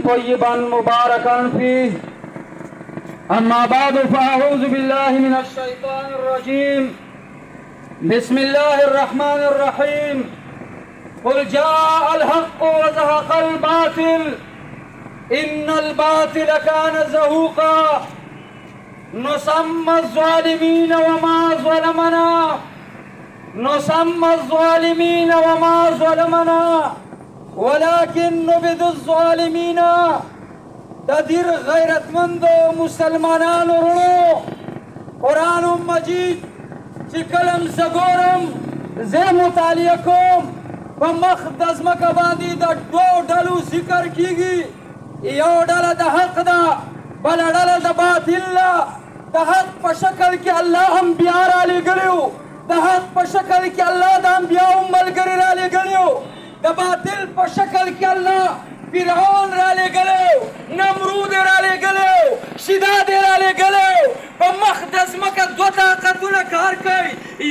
طيبا مباركا فيه. أما بعد فأعوذ بالله من الشيطان الرجيم. بسم الله الرحمن الرحيم. قل جاء الحق وزهق الباطل إن الباطل كان زهوقا نسمى الظالمين وما ظلمنا ولكن نبذ الظالمين. تدير غیرتمند مسلمانان ورونو قرآن مجید چې کلم زګورم زه مطالعه کوم په مخ د ځمکه باندې د دوو ډلو ذکر کیږي. یو ډله د حق ده، بله ډله د باطل ده. د حق په شکل کې الله انبیا رالیږلي، د حق په شکل کې الله د انبیاو ملګري رالیږلي، د باطل په شکل کې الله فرعون رالیږلی، نمرود یې رالیږلی، شداد یې رالیږلی. په مخ د ځمکه دوه طاقتونه کار کوي،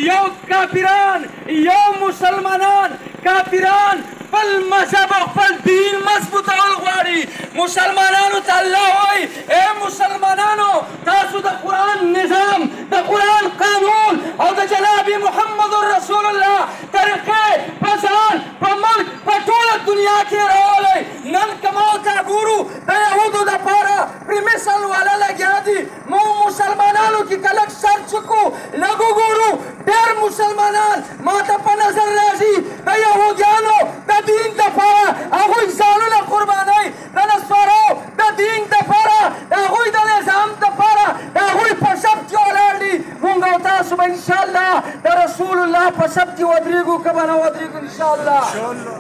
یو کافران یو مسلمانان. کافران خپل مذهب او خپل دین مضبوطول غواړي. مسلمانانو ته الله وایي ای مسلمانانو تاسو د قرآن نظام، د قرآن قانون او د جناب محمد رسول الله طریقې په ځان، په ملک، په ټوله دنیا کې راولئ. نن که ما ته ګورو د یهودو دپاره پرې مثل والا لګیا دي. مونږ مسلمانانو کې که لږ سرچ کړو، لږ وګورو، ډېر مسلمانان ما ته په نظر راځي د یهودیانو د دین دپاره هغوی ځانونه قربانوي، د نصارو د دین دپاره، د هغوی د نظام دپاره، د هغوی په سب کې ولاړ دي. مونږ او تاسو به انشاءالله د رسول الله په سب کې ودرېږو که به نه ودرېږو؟ انشاءالله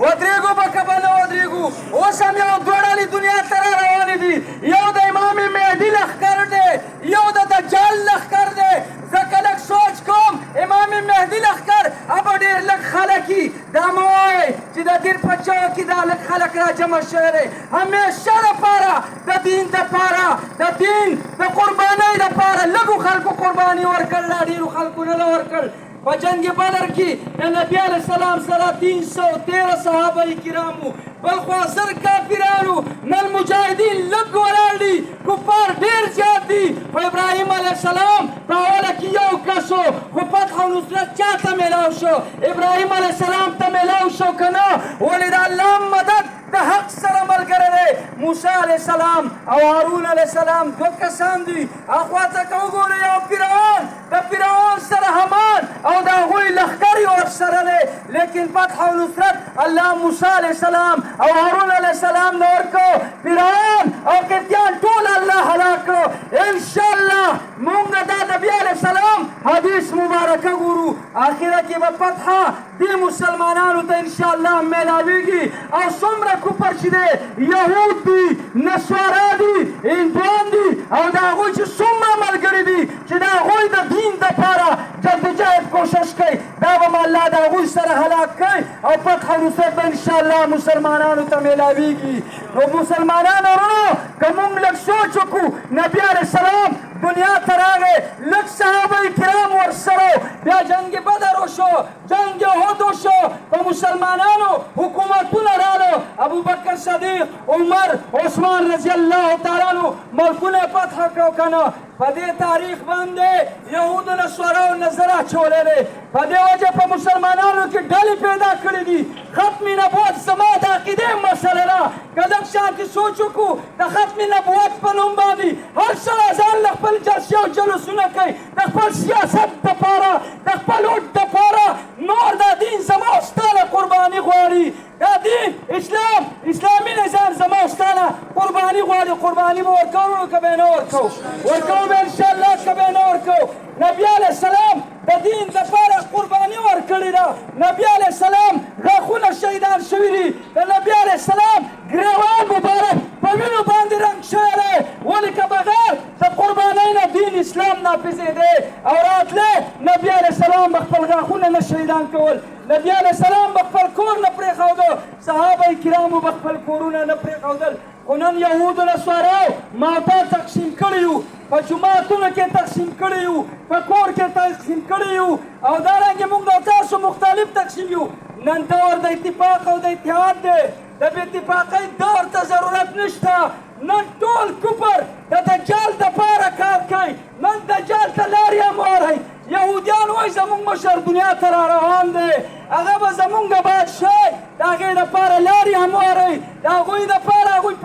ودرېږو به که به نه ودرېږو. اوس هم یو دوه ډلې دنیا ته را روانې دي. یو د امام مهدي لښکر دی، یو د دجال لښکر دی. زه که لږ سوچ کوم امام مهدي لښکر به ډېر لږ خلک وي. دا مه وایئ چې د دین په چوک کې دا لږ خلک را جمع شوی دی. همیشه دپاره د دین دپاره، د دین د قربانۍ دپاره لږو خلکو قرباني ورکړ، لا ډېرو خلکو نه ده ورکړ. په جنگ بدر کې د نبي علیه السلام سره 313 صحابه کرامو، بل خوا 1000 کافرانو. نن مجاهدین لږ ولاړ دي، کفار ډېر زیات دي. خو ابراهیم علیه السلام په اوله کې یو کس و، خو فتح او نصرت چا ته میلاو شو؟ ابراهیم علیه السلام ته میلاو شو که نه؟ ولې د الله مدد د حق سره ملګری دی. موسی علیه السلام او هارون علیه السلام دوه کسان دي. اخوا ته که وګورئ یو فرعون، د فرعون سره حمان او د هغوی لښکر یې ورسره دی. لیکن فتح او نصرت الله موسی علیه السلام او هارون علیه السلام نه ورکړو. فرعون او قبطیان ټول الله هلاک کړو. انشاءالله موږ د نبي علیه السلام حدیث مبارکه ګورو، آخره کې به فتحه دې مسلمانانو ته انشاءالله میلاویږي. او څومره کفر چې دی، یهود دي، نصارا دي، هندوان دي، او د هغوی چې څومره ملګري دي چې د هغوی د دین دپاره جدوجهد کوشش کوي، دا به م الله د هغوی سره هلاک کوي او فتح او نصرت به انشاءالله مسلمانانو ته میلاویږي. نو مسلمانانو ورونو که موږ لږ سوچ وکړو، نبي علیه السلام دنیا ته راغی، لږ صحابه کرام ورسره، بیا جنگ بدر وشو، جنگ احد وشو، په مسلمانانو حکومتونه رالو، ابوبکر صدیق، عمر، عثمان رضی الله تعالی عنه ملکونه فتح کړو که نه؟ په دې تاریخ باندې یهودو نصاراو نظر اچولی دی. په دې وجه په مسلمانانو کې ډلې پیدا کړي دي. ختم نبوت زما د عقیدې مسله ده. که لږ شانتې سوچ وکړو د ختم نبوت په نوم باندې هر سړی ځان له خپل جلسې او جلوسونه کوي د خپل سیاست دپاره، د خپل هوډ دپاره. نور دا دین زما او ستا نه قرباني غواړي. دا دین اسلام، اسلامي نظام زما او ستا نه قرباني غواړي. قرباني به ورکوو که به یې نه ورکوو؟ ورکوو به انشاءالله که به یې نه ورکوو. نبي علیه السلام د دین دپاره قرباني ورکړې ده. نبي علیه السلام غاښونه شهیدان شوي دي. د نبي علیه السلام ګریوان مبارک په وینو باندې رنګ شوی دی. ولې که بغیر د قربانۍ نه دین اسلام نافظېدی او راتلی نبي علیه السلام به خپل غاښونه نه شهیدان کول، نبي علیه السلام به خپل کور نه پرېښوده، صحابه کرامو به خپل کورونه نه پرېښودل. خو نن یهودو نصاراو ماته تقسیم کړي یو، په جوماتونو کې تقسیم کړي یو، په کور کې تقسیم کړي یو، او دارنګې موږ او تاسو مختلف تقسیم یو. نن دور د اتفاق او د اتحاد دی. د بې اتفاقۍ دور ته ضرورت نشته. نشته نن ټول کفر د دجال دپاره کار کوي نن دجال ته لارې هموارئ یهودیان وایي زموږ مشر دنیا ته را روان دی هغه به زموږ بادشاه د هغې دپاره لارې هموارئ د هغوی دپاره هغوی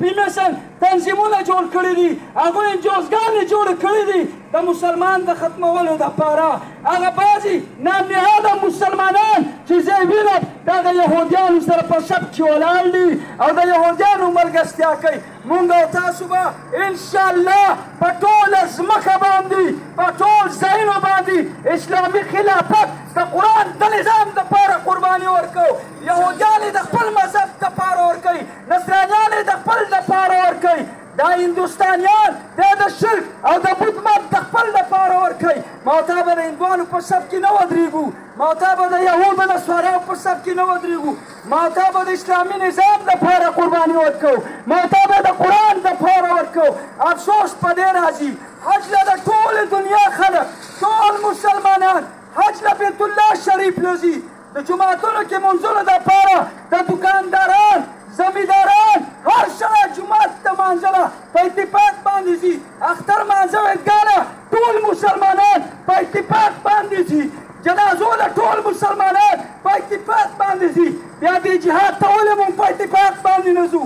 پیمیشن تنظیمونه جوړ کړي دي هغوی انجوزګانې جوړې کړي دي د مسلمان د ختمولو دپاره هغه بعضې نامنهاده مسلمانان چې زه یې وینم د هغه یهودیانو سره په شب کې ولاړ دي او د یهودیانو ملګرتیا کوي مونږ او تاسو به انشاءالله په ټوله ځمکه باندې په ټول ځایونو باندې اسلامي خلافت د قرآن د نظام دپاره قرباني ورکوو یهودیان یې د خپل مذهب دپاره ورکوي نصرانیان یې د خپل دپاره ورکوي دا هندوستانیان دا د شرک او د بت مت د خپل دپاره ورکوي ما او تا به د هندوانو په صف کې نه ودرېږو ما او تا به د یهودو نصاراو په صف کې نه ودرېږو ما او تا به د اسلامي نظام دپاره قرباني ورکوو ما او تا به د قرآن دپاره ورکوو افسوس په دې راځي حج له د ټولې دنیا خلک ټول مسلمانان حج له بیت الله شریف لځي د جوماتونو کې منځونو دپاره د دوکانداران زمینداران هر سړی جومات ته مانځله په اتفاق باندې ځي اختر مانځه عیدګاه ټول مسلمانان په اتفاق باندې ځي جنازو له ټول مسلمانان په اتفاق باندې ځي بیا دې جهاد ته ولې مونږ په اتفاق باندې نه ځو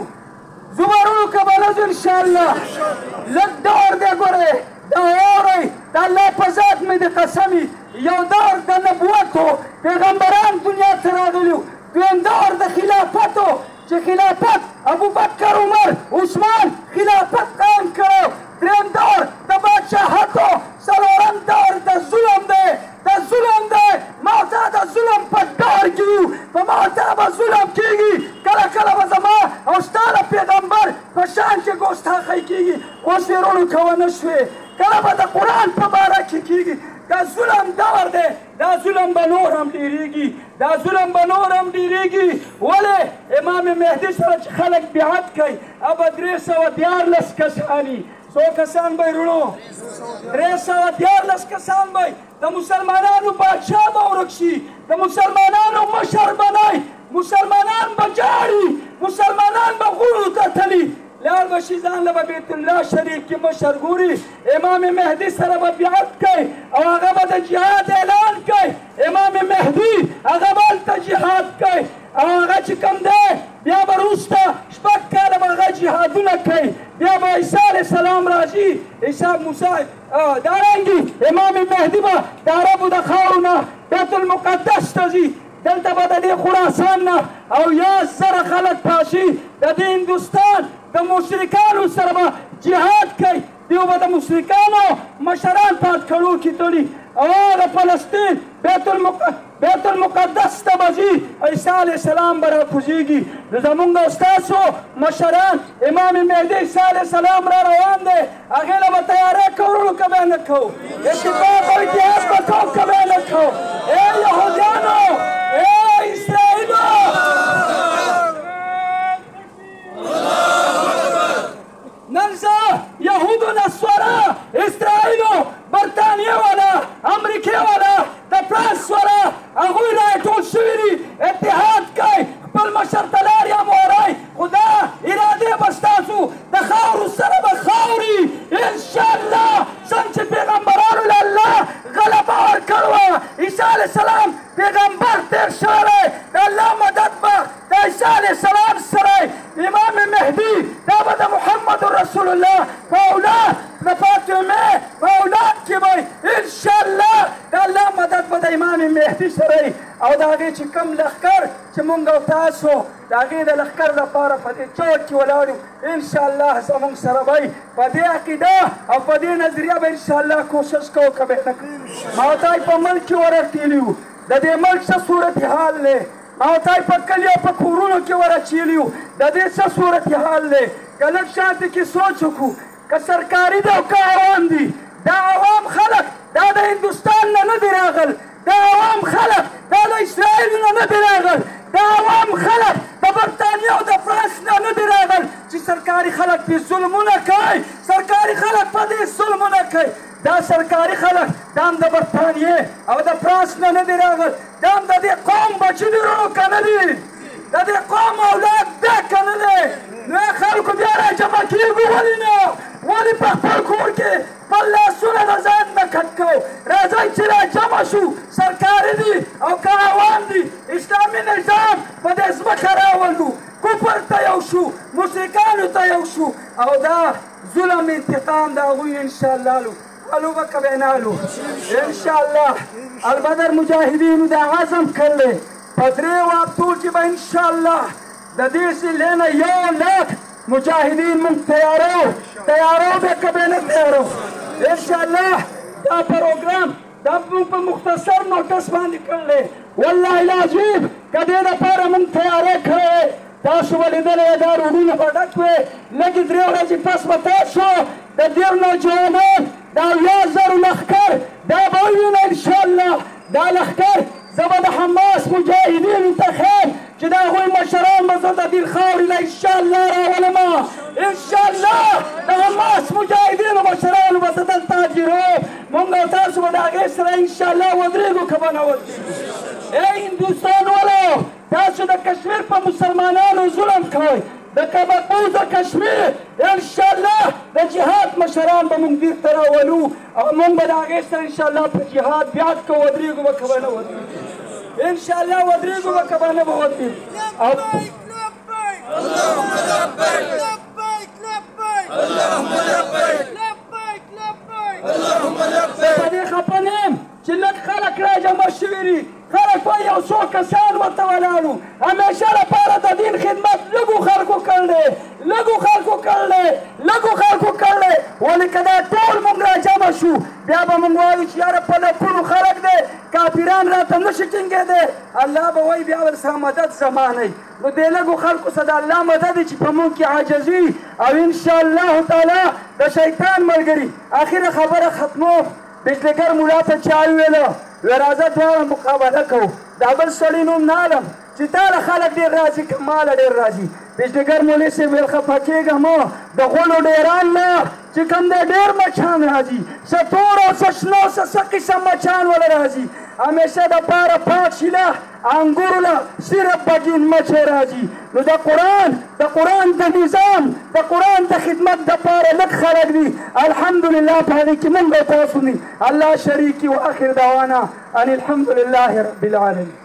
زمرونو که به نه ځو انشاءالله لږ دور دی ګورئ دا واورئ د الله په ذات مې د قسمي یو دور د نبوتو پیغمبران دنیا ته راغلي دویم دور د خلافتو چې خلافت ابوبکر عمر عثمان خلافت قایم کړی دریم دور د بادشاهتو څلورم دور د ظلم دی ما ته د ظلم په دور کې یو په ما ته به ظلم کېږي کله کله به زما او ستا د پیغمبر په شان چې ګستاخی کېږي اوس یې وروڼو که ونه شوې کله به د قرآن په باره کې کېږي دا ظلم دور دی دا ظلم به نور هم ډېرېږي ولې امام مهدي سره چې خلک بیعت کوي ابه 314 کسانی څو کسان به یې وروڼو 314 کسان به د مسلمانانو بادشاه به ورک شي د مسلمانانو مشر به نه مسلمانان به جاړي مسلمانان به غرو ته تلي لار به شي ځان له به بیت الله شریف کې مشر ګوري امام مهدي سره به بیعت کوي او هغه به د جهاد اعلان کوي امام مهدي هغه به هلته جهاد کوي او هغه چې کوم دی بیا به وروسته 6 کاله به هغه جهادونه کوي بیا به عیسی علیه السلام راځي عیسی موسی دارنګې امام مهدي به د عربو د خاورو نه بیت المقدس ته ځي دلته به د دې خراسان نه او 1000 خلک پاشي د دې هندوستان د مشرکانو سره به جهاد کوي دیو به د مشرکانو مشران په هتکړو کې تړي او هغه فلسطین بیت المقدس ته به ځي عیسی علیه السلام به راکوزېږي زمونږ او ستاسو مشران امام مهدي عیسی علیه السلام را روان دی هغې له به تیاری کوو که به نه کوو اتفاق او اتحاد به کوو که به نه کوو ای یهودیانو ای اسرائیلو نن زه یهودو نصوارا اسرائیلو برطانیې والا امریکې والا د فرانس والا هغوی راټول شوي دي اتحاد کوي خپل مشر ته لارې هموارئ خو دا ارادې به ستاسو د خاورو سره به خاوري انشاءالله څنګه چې پیغمبرانو له الله غلبه ورکړې وه عیسی علیه السلام پیغمبر تېر شوی د الله مدد به د عیسی علیه السلام سره امام مهدي دا به د محمد رسول الله په اولاد د فاطمې په اولاد کې به انشاءالله د الله مدد به د امام مهدي سره او د هغې چې کوم لښکر چې مونږ او تاسو د هغې د لښکر دپاره په دې چوک کې ولاړ یو انشاءالله زمونږ سره به په دې عقیده او په دې نظریه به انشاءالله کوشش کوو که به نه کوو ما ورته په ملک کې ورټېلي یو د دې ملک څه صورتحال دی ما ورته په کلیو په کورونو کې ورچېلي یو د دې څه صورتحال دی که لږ شانتې کې سوچ وکړو که سرکاري دی او که عوام دي دا عوام خلک دا د هندوستان نه دي راغل دا عوام خلک دا د اسرائیلو نه دي راغل دا عوام خلک د برطانیې او د فرانس نه دي راغل چې سرکاري خلک پې ظلمونه کوي سرکاري خلک په دې ظلمونه کوي دا سرکاري خلک دا هم د برطانیې او د فرانس نه دي راغل دا هم د دې قوم بچي دي وروڼو که نه دي د دې قوم اولاد دی که نه دی نو خلکو بیا راجمع کېږو ولې نه ولې په خپل کور کې خپل لاسونه د ځان نه کټ کوو راځئ چې راجمع شو سرکاري دي او که عوام دي اسلامي نظام په دې ځمکه راولو کفر ته یو شو مشرکانو ته یو شو او دا ظلم انتقام د هغوی انشاءالله لو الو به که نالو انشاءالله البدر مجاهدینو دا عزم کړلی په دریو هفتو کې به انشاءالله د دې ضلع نه 1,00,000 مجاهدین مونږ تیارو به که به نه تیارو انشاءالله دا پروګرام دا مونږ په مختصر نوټس باندې کړلی والله العظیم که دې دپاره مونږ تیاری کړی تاسو به لیدلی دا روډونه به ډک وې لږې 3 ورځې پس به تاسو د دې نوجوانان دا 10,000 لښکر دا به ووینه انشاءالله دا لښکر زه به د حماس مجاهدینو ته ښیم چې د هغوی مشران به زه د دې خاورې نه انشاءالله راولمه انشاءالله د حماس مجاهدینو مشرانو به زه دلته حاضروم مونږ او تاسو به د هغې سره انشاءالله ودرېږو که به نه ودرېږو ای هندوستانوالو تاسو د کشمیر په مسلمانانو ظلم کوئ د کبکوز کشمیر انشاءالله د جهاد مشران به مونږ بیرته راولو او مونږ به د هغې سره انشاءالله په جهاد بیعت که ودرېږو به که به نه ودرېږو انشاءالله ودرېږو به که به نه به ودرېږو اللهم لبیک لبیک لبیک اللهم لبیک لبیک لبیک اللهم لبیک په دې خفه نه یم چې لږ خلک راجمع شوي دي خلک به یو څو کسان ورته ولاړو همیشه لپاره د دین خدمت لږو خلکو کړلی ولې که دا ټول مونږ راجمع شو بیا به مونږ وایو چې یاره په لکونو خلک دی کافران راته نشي ټینګېدی الله به وایي بیا به سره مدد زمانئ نو دې لږو خلکو سره د الله مدد چې په مونږ کې عاجزي او انشاءالله تعالی د شیطان ملګري اخره خبره ختموم بجلیګر مولا ته چا وویله وی راځه دواړه مقابله کوو دا بل سړي نوم نه علم چې تا له خلک ډېر راځي که ما له ډېر راځي بجلیګر مولوي صاحب ویل خفه کېږه مه د غولو ډېران نه چې کوم دی ډېر مچان راځي څه تور او څه شنه او څه قسم مچان وله راځي همیشه د پاره پاک شیله انګورو له صرف بګین مچې راځي نو د قرآن د نظام د قرآن د خدمت دپاره لږ خلک دي الحمدلله په هغې کې مونږ او تاسو دي الله شریک و آخر دعوانا ان الحمدلله رب العالمین